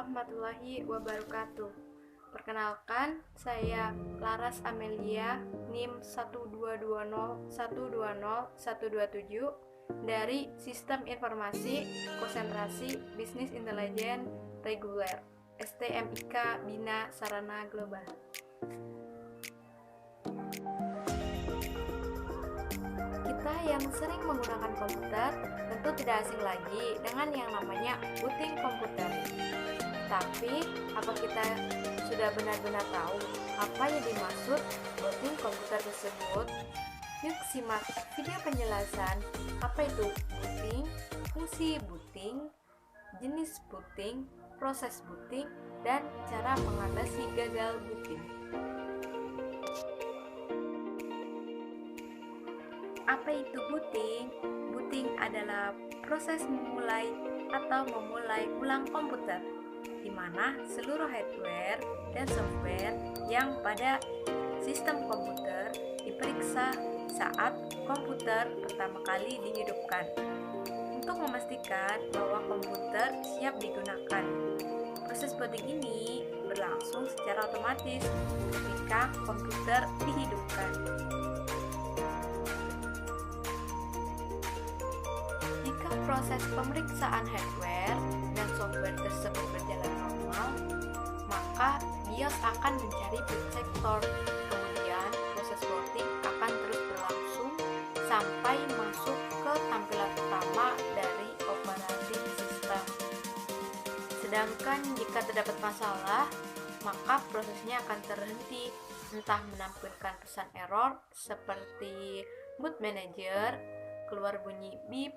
warahmatullahi wabarakatuh. Perkenalkan, saya Laras Amelia, NIM 12201202127 dari Sistem Informasi Konsentrasi Bisnis Intelijen Reguler, STMIK Bina Sarana Global. Kita yang sering menggunakan komputer tentu tidak asing lagi dengan yang namanya booting komputer. Tapi, apa kita sudah benar-benar tahu apa yang dimaksud booting komputer tersebut? Yuk simak video penjelasan apa itu booting, fungsi booting, jenis booting, proses booting, dan cara mengatasi gagal booting. Apa itu booting? Booting adalah proses memulai atau memulai ulang komputer, di mana seluruh hardware dan software yang pada sistem komputer diperiksa saat komputer pertama kali dihidupkan, untuk memastikan bahwa komputer siap digunakan. Proses booting ini berlangsung secara otomatis ketika komputer dihidupkan. Jika proses pemeriksaan hardware dan software tersebut berjalan normal, maka BIOS akan mencari boot sector. Kemudian proses booting akan terus berlangsung sampai masuk ke tampilan utama dari operating system. Sedangkan jika terdapat masalah, maka prosesnya akan terhenti, entah menampilkan pesan error seperti boot manager, keluar bunyi beep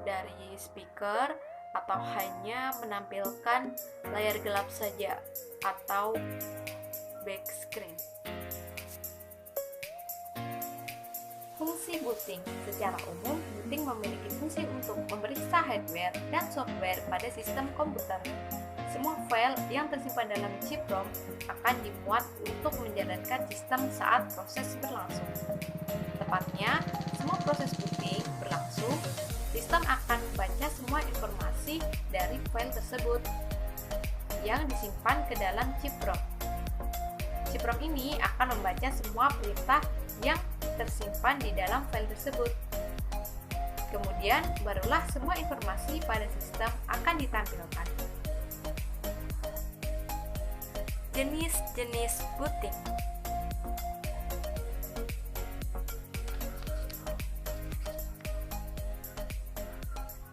dari speaker, atau hanya menampilkan layar gelap saja atau black screen. Fungsi booting. Secara umum, booting memiliki fungsi untuk memeriksa hardware dan software pada sistem komputer. Semua file yang tersimpan dalam chip ROM akan dimuat untuk menjalankan sistem saat proses berlangsung. Tepatnya, semua proses booting berlangsung, sistem akan membaca semua informasi dari file tersebut yang disimpan ke dalam chip ROM. Chip ROM ini akan membaca semua perintah yang tersimpan di dalam file tersebut. Kemudian, barulah semua informasi pada sistem akan ditampilkan. Jenis-jenis booting.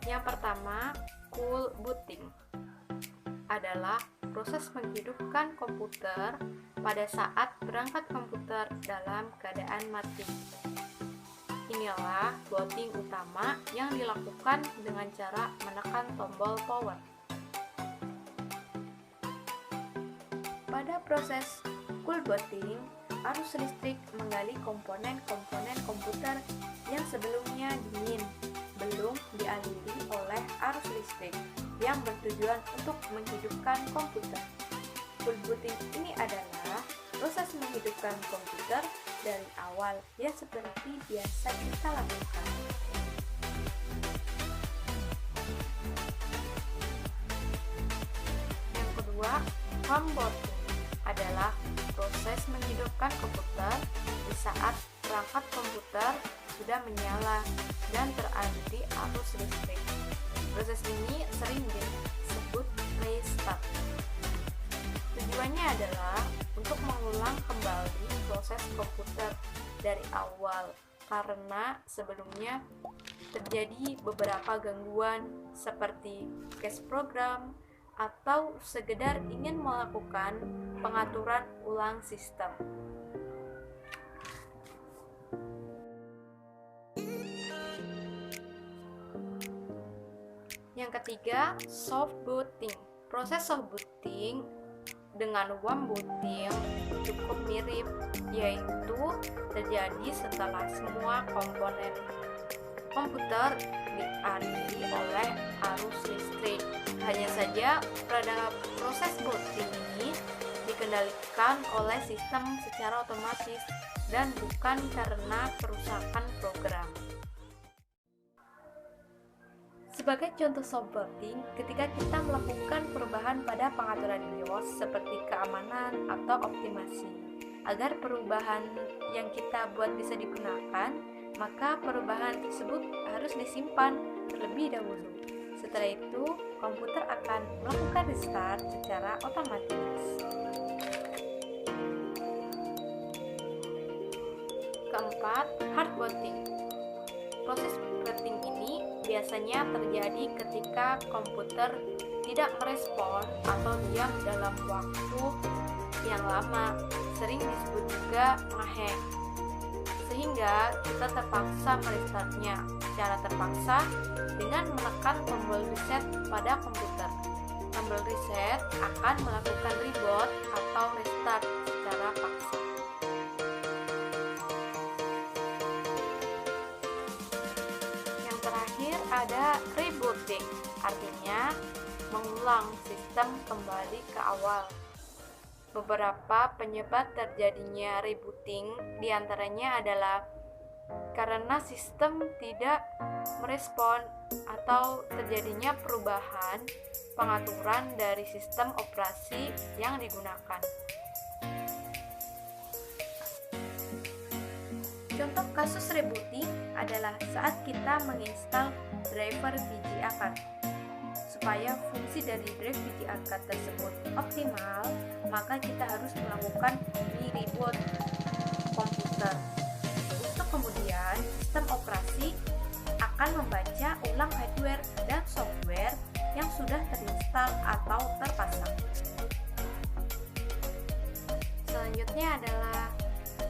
Yang pertama, cool booting adalah proses menghidupkan komputer pada saat perangkat komputer dalam keadaan mati. Inilah booting utama yang dilakukan dengan cara menekan tombol power. Pada proses cool booting, arus listrik menggali komponen-komponen komputer yang sebelumnya dingin, belum dialiri oleh arus listrik yang bertujuan untuk menghidupkan komputer. Cool booting ini adalah proses menghidupkan komputer dari awal ya seperti biasa kita lakukan. Yang kedua, home booting adalah proses menghidupkan komputer di saat perangkat komputer sudah menyala dan teraliri arus listrik. Proses ini sering disebut restart. Tujuannya adalah untuk mengulang kembali proses komputer dari awal karena sebelumnya terjadi beberapa gangguan seperti crash program atau sekedar ingin melakukan pengaturan ulang sistem. Yang ketiga, soft booting. Proses soft booting dengan warm booting cukup mirip, yaitu terjadi setelah semua komponen komputer dialiri oleh arus listrik. Hanya saja pada proses booting ini dikendalikan oleh sistem secara otomatis dan bukan karena kerusakan program. Sebagai contoh sobooting, ketika kita melakukan perubahan pada pengaturan BIOS seperti keamanan atau optimasi, agar perubahan yang kita buat bisa digunakan, maka perubahan tersebut harus disimpan terlebih dahulu. Setelah itu, komputer akan melakukan restart secara otomatis. Keempat, hard booting. Proses booting ini biasanya terjadi ketika komputer tidak merespon atau diam dalam waktu yang lama, sering disebut juga ngehang, sehingga kita terpaksa merestartnya secara terpaksa dengan menekan tombol reset pada komputer. Tombol reset akan melakukan reboot atau restart secara paksa. Yang terakhir ada rebooting, artinya mengulang sistem kembali ke awal. Beberapa penyebab terjadinya rebooting diantaranya adalah karena sistem tidak merespon atau terjadinya perubahan pengaturan dari sistem operasi yang digunakan. Contoh kasus rebooting adalah saat kita menginstal driver VGA card. Supaya fungsi dari drive VGA card tersebut optimal, maka kita harus melakukan reboot komputer. Untuk kemudian, sistem operasi akan membaca ulang hardware dan software yang sudah terinstal atau terpasang. Selanjutnya adalah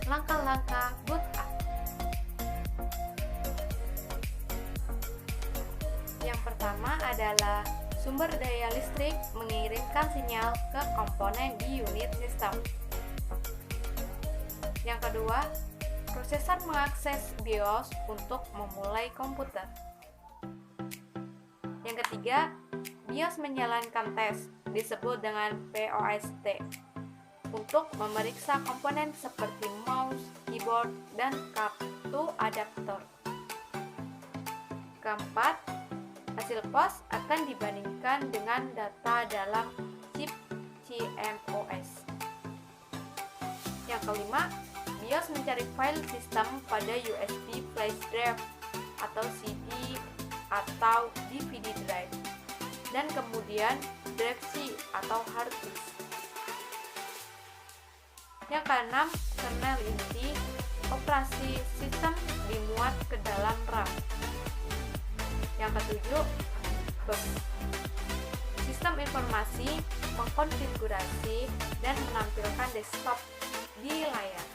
langkah-langkah boot up. Yang pertama adalah sumber daya listrik mengirimkan sinyal ke komponen di unit sistem. Yang kedua, prosesor mengakses BIOS untuk memulai komputer. Yang ketiga, BIOS menjalankan tes, disebut dengan POST, untuk memeriksa komponen seperti mouse, keyboard, dan kartu adaptor. Keempat, hasil POS akan dibandingkan dengan data dalam chip CMOS. Yang kelima, BIOS mencari file sistem pada USB flash drive atau CD atau DVD drive, dan kemudian drive C atau hard disk. Yang keenam, kernel inti operasi sistem dimuat ke dalam RAM. Yang ketujuh, BIOS. Sistem informasi mengkonfigurasi dan menampilkan desktop di layar.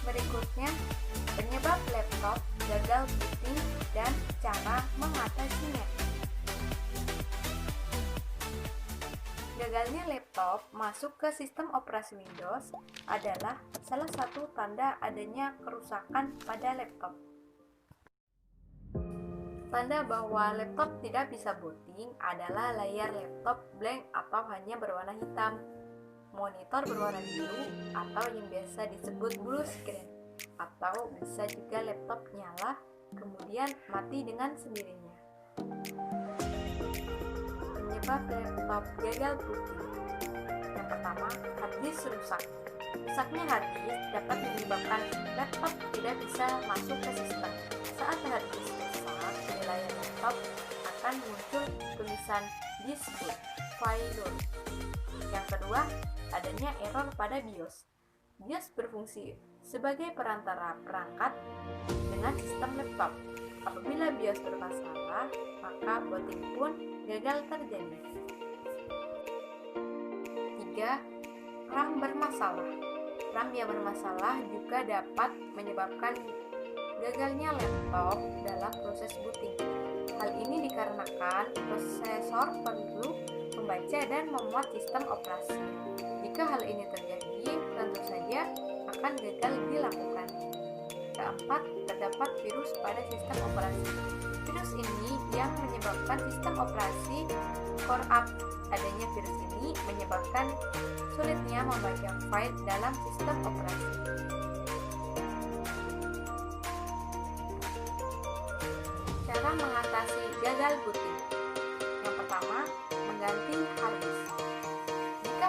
Berikutnya, penyebab laptop gagal booting dan cara mengatasinya. Gagalnya laptop masuk ke sistem operasi Windows adalah salah satu tanda adanya kerusakan pada laptop. Tanda bahwa laptop tidak bisa booting adalah layar laptop blank atau hanya berwarna hitam, monitor berwarna biru atau yang biasa disebut blue screen, atau bisa juga laptop nyala kemudian mati dengan sendirinya. Penyebab laptop gagal booting. Yang pertama, hard disk rusak. Rusaknya hard disk dapat menyebabkan laptop tidak bisa masuk ke sistem. Saat hard disk rusak, di layar laptop akan muncul tulisan disk boot, failure. Yang kedua, adanya error pada BIOS. BIOS berfungsi sebagai perantara perangkat dengan sistem laptop. Apabila BIOS bermasalah, maka booting pun gagal terjadi. 3. RAM bermasalah. RAM yang bermasalah juga dapat menyebabkan gagalnya laptop dalam proses booting. Hal ini dikarenakan prosesor perlu membaca dan memuat sistem operasi. Jika hal ini terjadi, tentu saja akan gagal dilakukan. Keempat, terdapat virus pada sistem operasi. Virus ini yang menyebabkan sistem operasi corrupt. Adanya virus ini menyebabkan sulitnya membaca file dalam sistem operasi.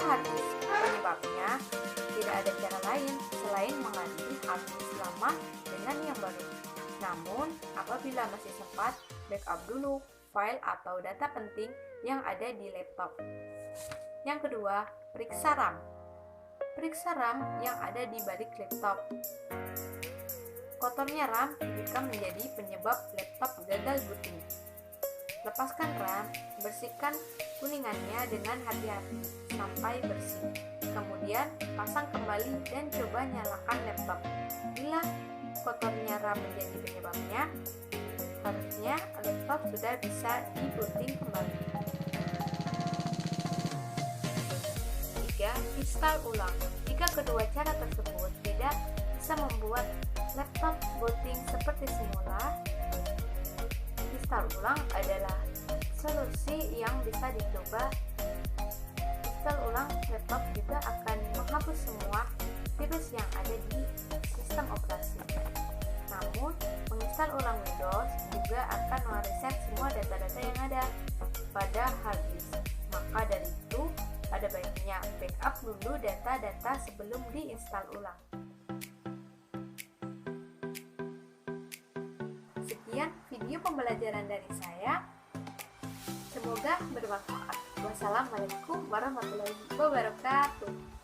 hard disk penyebabnya, tidak ada cara lain selain mengganti hard disk lama dengan yang baru. Namun, apabila masih sempat, backup dulu file atau data penting yang ada di laptop. Yang kedua, periksa RAM. Periksa RAM yang ada di balik laptop. Kotornya RAM bisa menjadi penyebab laptop gagal booting. Lepaskan RAM, bersihkan kuningannya dengan hati-hati sampai bersih. Kemudian, pasang kembali dan coba nyalakan laptop. Bila kotornya RAM menjadi penyebabnya, harusnya laptop sudah bisa di-booting kembali. 3. Install ulang. Jika kedua cara tersebut tidak bisa membuat laptop booting seperti semula, install ulang adalah solusi yang bisa dicoba. Install ulang laptop juga akan menghapus semua virus yang ada di sistem operasi. Namun, menginstal ulang Windows juga akan mereset semua data-data yang ada pada hard disk. Maka dari itu, ada baiknya backup dulu data-data sebelum diinstal ulang. Sekian video pembelajaran dari saya. Semoga bermanfaat. Wassalamualaikum warahmatullahi wabarakatuh.